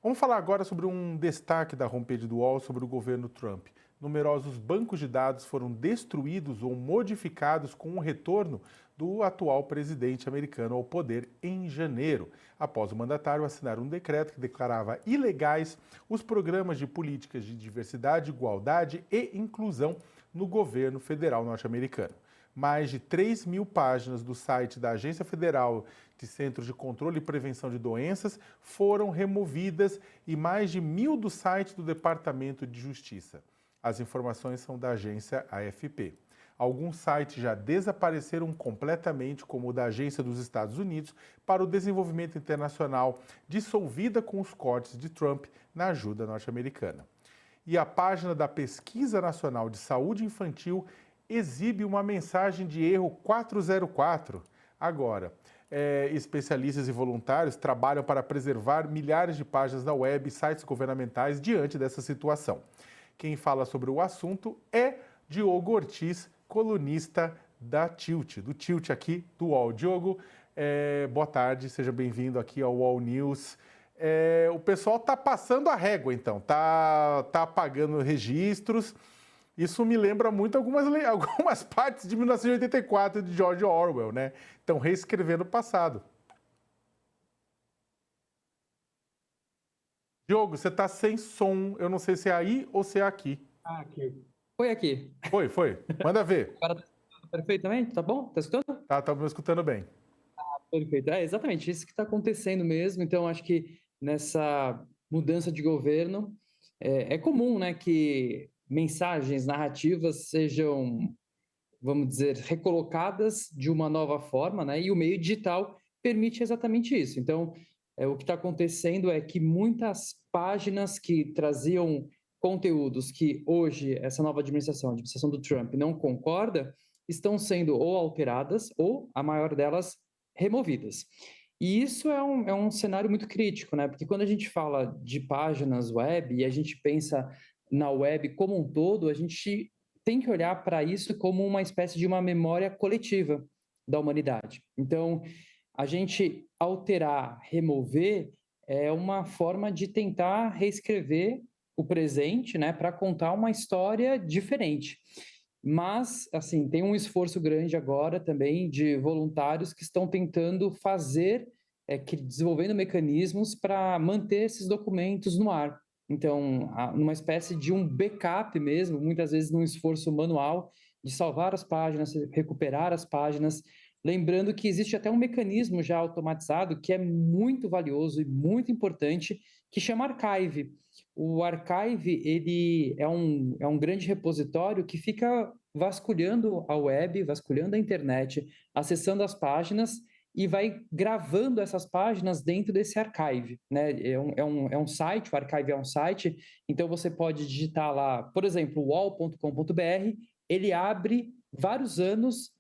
Vamos falar agora sobre um destaque da homepage do UOL sobre o governo Trump. Numerosos bancos de dados foram destruídos ou modificados com o retorno do atual presidente americano ao poder em janeiro, após o mandatário assinar um decreto que declarava ilegais os programas de políticas de diversidade, igualdade e inclusão no governo federal norte-americano. Mais de 3 mil páginas do site da Agência Federal de Centros de Controle e Prevenção de Doenças foram removidas e mais de 1.000 do site do Departamento de Justiça. As informações são da agência AFP. Alguns sites já desapareceram completamente, como o da Agência dos Estados Unidos para o Desenvolvimento Internacional, dissolvida com os cortes de Trump na ajuda norte-americana. E a página da Pesquisa Nacional de Saúde Infantil exibe uma mensagem de erro 404. Agora, especialistas e voluntários trabalham para preservar milhares de páginas da web e sites governamentais diante dessa situação. Quem fala sobre o assunto é Diogo Ortiz, colunista da Tilt, do Tilt aqui do UOL. Diogo, boa tarde, seja bem-vindo aqui ao UOL News. O pessoal está passando a régua, então, tá apagando registros. Isso me lembra muito algumas partes de 1984 de George Orwell, né? Estão reescrevendo o passado. Diogo, você está sem som. Eu não sei se é aí ou se é aqui. Aqui. Foi aqui. Foi. Manda ver. Agora tá escutando perfeitamente? Tá bom? Tá escutando? Tá me escutando bem. Perfeito. É exatamente isso que está acontecendo mesmo. Então, acho que nessa mudança de governo, é comum, né, que mensagens narrativas sejam, vamos dizer, recolocadas de uma nova forma, né? E o meio digital permite exatamente isso. Então, o que está acontecendo é que muitas páginas que traziam conteúdos que hoje essa nova administração, a administração do Trump, não concorda, estão sendo ou alteradas ou, a maior delas, removidas. E isso é um cenário muito crítico, né? Porque quando a gente fala de páginas web e a gente pensa na web como um todo, a gente tem que olhar para isso como uma espécie de uma memória coletiva da humanidade. Então, a gente alterar, remover, é uma forma de tentar reescrever o presente, né, para contar uma história diferente. Mas, assim, tem um esforço grande agora também de voluntários que estão tentando fazer, desenvolvendo mecanismos para manter esses documentos no ar. Então, numa espécie de um backup mesmo, muitas vezes num esforço manual de salvar as páginas, recuperar as páginas, lembrando que existe até um mecanismo já automatizado que é muito valioso e muito importante, que chama Archive. O Archive, ele é um grande repositório que fica vasculhando a web, vasculhando a internet, acessando as páginas e vai gravando essas páginas dentro desse archive, né? É um site, o archive é um site, então você pode digitar lá, por exemplo, uol.com.br, ele abre vários anos,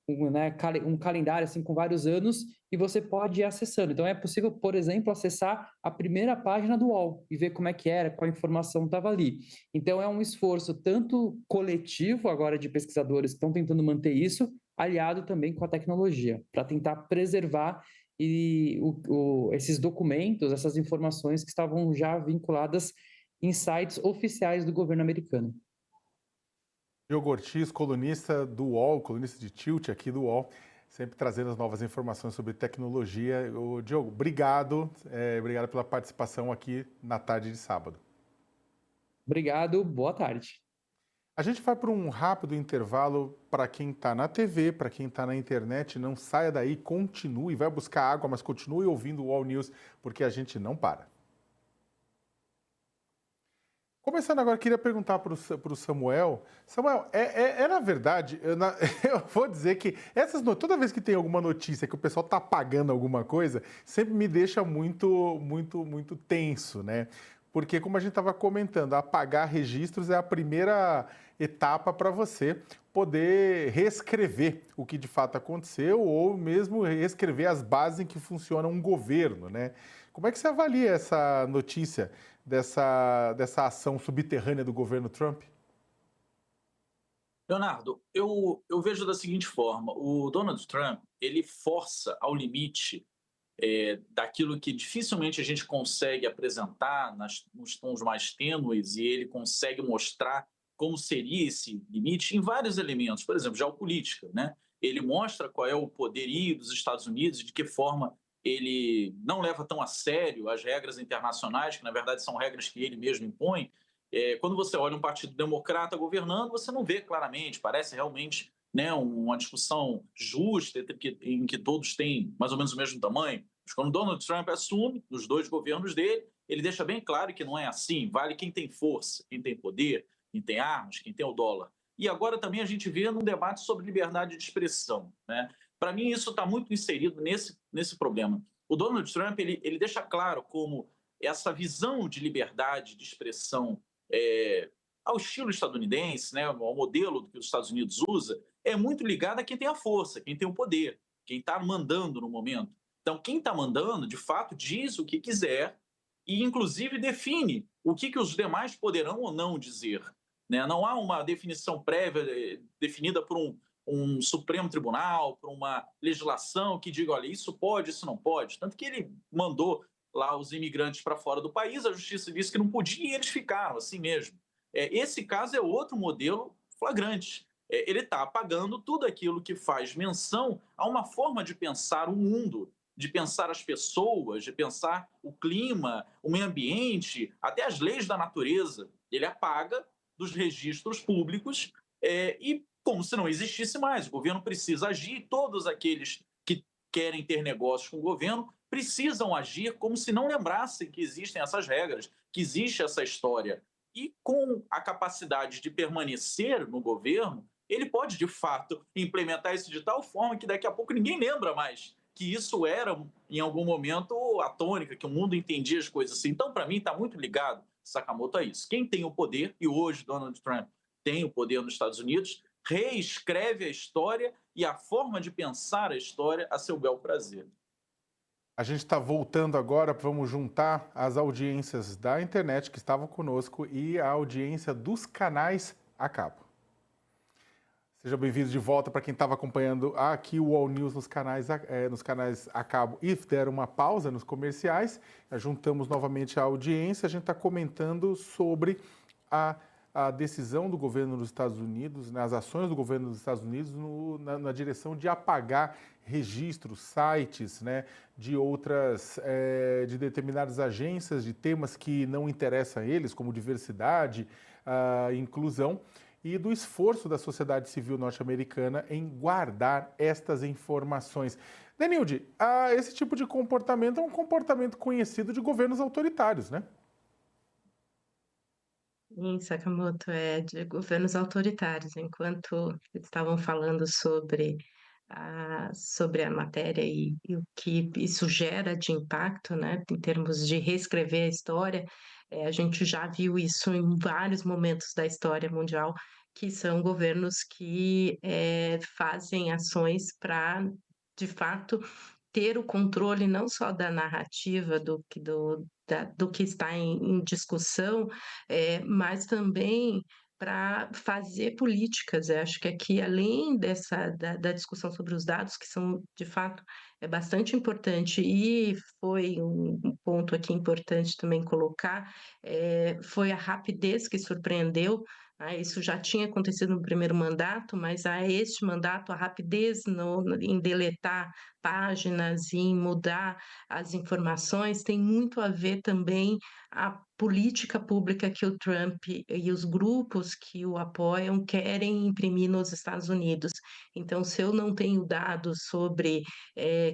um calendário assim com vários anos e você pode ir acessando. Então é possível, por exemplo, acessar a primeira página do UOL e ver como é que era, qual informação estava ali. Então é um esforço tanto coletivo agora de pesquisadores que estão tentando manter isso, aliado também com a tecnologia, para tentar preservar esses documentos, essas informações que estavam já vinculadas em sites oficiais do governo americano. Diogo Ortiz, colunista do UOL, colunista de Tilt aqui do UOL, sempre trazendo as novas informações sobre tecnologia. Diogo, obrigado pela participação aqui na tarde de sábado. Obrigado, boa tarde. A gente vai para um rápido intervalo para quem está na TV, para quem está na internet, não saia daí, continue, vai buscar água, mas continue ouvindo o UOL News, porque a gente não para. Começando agora, queria perguntar para o Samuel. Samuel, na verdade, eu vou dizer que toda vez que tem alguma notícia que o pessoal está apagando alguma coisa, sempre me deixa muito tenso, né? Porque, como a gente estava comentando, apagar registros é a primeira etapa para você poder reescrever o que de fato aconteceu ou mesmo reescrever as bases em que funciona um governo, né? Como é que você avalia essa notícia dessa ação subterrânea do governo Trump? Leonardo, eu vejo da seguinte forma: o Donald Trump ele força ao limite daquilo que dificilmente a gente consegue apresentar nos tons mais tênues, e ele consegue mostrar como seria esse limite em vários elementos, por exemplo, geopolítica, né? Ele mostra qual é o poderio dos Estados Unidos e de que forma ele não leva tão a sério as regras internacionais, que na verdade são regras que ele mesmo impõe. Quando você olha um partido democrata governando, você não vê claramente, parece realmente, né, uma discussão justa em que todos têm mais ou menos o mesmo tamanho. Mas quando Donald Trump assume, nos dois governos dele, ele deixa bem claro que não é assim. Vale quem tem força, quem tem poder, quem tem armas, quem tem o dólar. E agora também a gente vê num debate sobre liberdade de expressão, né? Para mim, isso está muito inserido nesse problema. O Donald Trump ele deixa claro como essa visão de liberdade de expressão ao estilo estadunidense, né, ao modelo que os Estados Unidos usa, é muito ligada a quem tem a força, quem tem o poder, quem está mandando no momento. Então, quem está mandando, de fato, diz o que quiser e, inclusive, define o que os demais poderão ou não dizer. Né? Não há uma definição prévia definida por um Supremo Tribunal, por uma legislação que diga, olha, isso pode, isso não pode. Tanto que ele mandou lá os imigrantes para fora do país, a justiça disse que não podia e eles ficaram assim mesmo. Esse caso é outro modelo flagrante. Ele está apagando tudo aquilo que faz menção a uma forma de pensar o mundo, de pensar as pessoas, de pensar o clima, o meio ambiente, até as leis da natureza. Ele apaga dos registros públicos e como se não existisse mais. O governo precisa agir e todos aqueles que querem ter negócios com o governo precisam agir como se não lembrassem que existem essas regras, que existe essa história. E com a capacidade de permanecer no governo, ele pode, de fato, implementar isso de tal forma que daqui a pouco ninguém lembra mais que isso era, em algum momento, a tônica, que o mundo entendia as coisas assim. Então, para mim, está muito ligado, Sakamoto, a isso. Quem tem o poder, e hoje Donald Trump tem o poder nos Estados Unidos, reescreve a história e a forma de pensar a história a seu bel prazer. A gente está voltando agora, vamos juntar as audiências da internet que estavam conosco e a audiência dos canais a cabo. Seja bem-vindo de volta para quem estava acompanhando aqui o All News nos canais a cabo e deram uma pausa nos comerciais. Juntamos novamente a audiência, a gente está comentando sobre a decisão do governo dos Estados Unidos, nas ações do governo dos Estados Unidos na direção de apagar registros, sites, né, de outras, de determinadas agências, de temas que não interessam a eles, como diversidade, inclusão, e do esforço da sociedade civil norte-americana em guardar estas informações. Denilde, esse tipo de comportamento é um comportamento conhecido de governos autoritários, né? Sim, Sakamoto, é de governos autoritários. Enquanto estavam falando sobre a matéria e o que isso gera de impacto, né, em termos de reescrever a história, a gente já viu isso em vários momentos da história mundial, que são governos que fazem ações para, de fato, ter o controle não só da narrativa do que está em discussão, mas também para fazer políticas. Eu acho que aqui, além da discussão sobre os dados, que são, de fato, bastante importante, e foi um ponto aqui importante também colocar, foi a rapidez que surpreendeu. Isso já tinha acontecido no primeiro mandato, mas a este mandato, a rapidez em deletar páginas e em mudar as informações tem muito a ver também a política pública que o Trump e os grupos que o apoiam querem imprimir nos Estados Unidos. Então, se eu não tenho dados sobre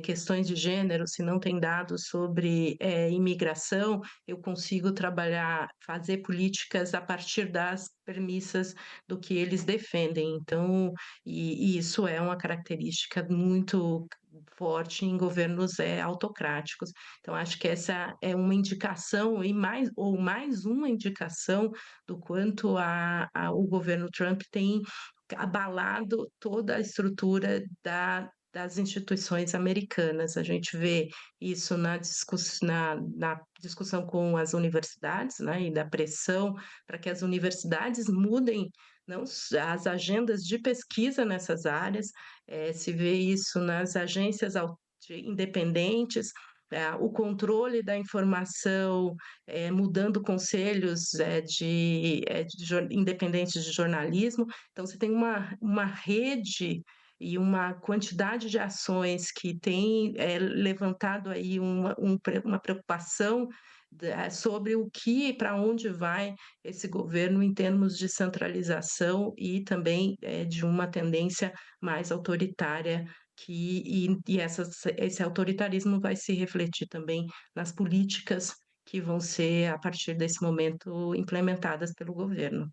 questões de gênero, se não tem dados sobre imigração, eu consigo trabalhar, fazer políticas a partir das premissas do que eles defendem. Então, e isso é uma característica muito forte em governos autocráticos. Então, acho que essa é uma indicação, e mais uma indicação do quanto o governo Trump tem abalado toda a estrutura das instituições americanas. A gente vê isso na discussão com as universidades, né, e da pressão para que as universidades mudem não as agendas de pesquisa nessas áreas, se vê isso nas agências independentes, o controle da informação, mudando conselhos, independentes de jornalismo. Então você tem uma rede e uma quantidade de ações que tem, levantado aí uma preocupação sobre o que para onde vai esse governo em termos de centralização e também, de uma tendência mais autoritária esse autoritarismo vai se refletir também nas políticas que vão ser, a partir desse momento, implementadas pelo governo.